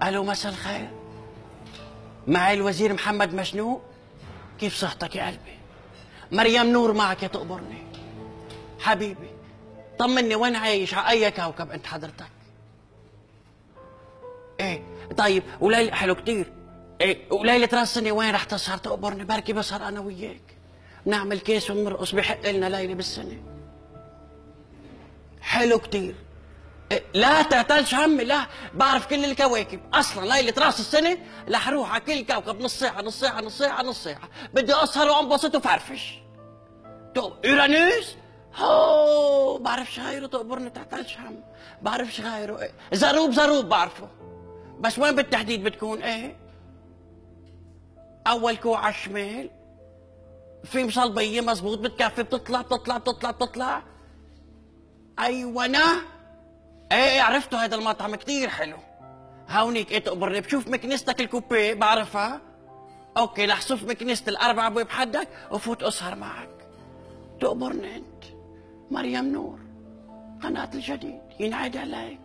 الو مساء الخير، معي الوزير محمد مشنوق. كيف صحتك يا قلبي؟ مريم نور معك يا تقبرني حبيبي. طمني وين عايش، على اي كوكب انت حضرتك؟ ايه طيب وليلة حلو كتير. ايه وليلة راس سنة وين رح تسهر تقبرني؟ بركي بسهر انا وياك، بنعمل كيس ونرقص، بحق لنا ليلة بالسنة. حلو كتير. إيه لا تعتلش همي، لا بعرف كل الكواكب اصلا. ليلة راس السنة رح اروح على كل كوكب نص ساعة نص ساعة نص ساعة نص ساعة، بدي اسهر وانبسط وفرفش. اورانوس هو بعرفش غيره تقبرني، تعتلش هم. بعرفش غيره. إيه. زروب بعرفه، بس وين بالتحديد بتكون؟ ايه اول كوع على الشمال في مصلبيه مزبوط، بتكفي بتطلع بتطلع بتطلع بتطلع. ايوه ايه عرفته، هذا المطعم كثير حلو. هونيك ايه تقبرني، بشوف مكنستك الكوبيه بعرفها. اوكي رح صف مكنسة الاربع ابواب حدك وفوت اسهر معك. تقبرني انت مريم نور، قناة الجديد، ينعاد عليك.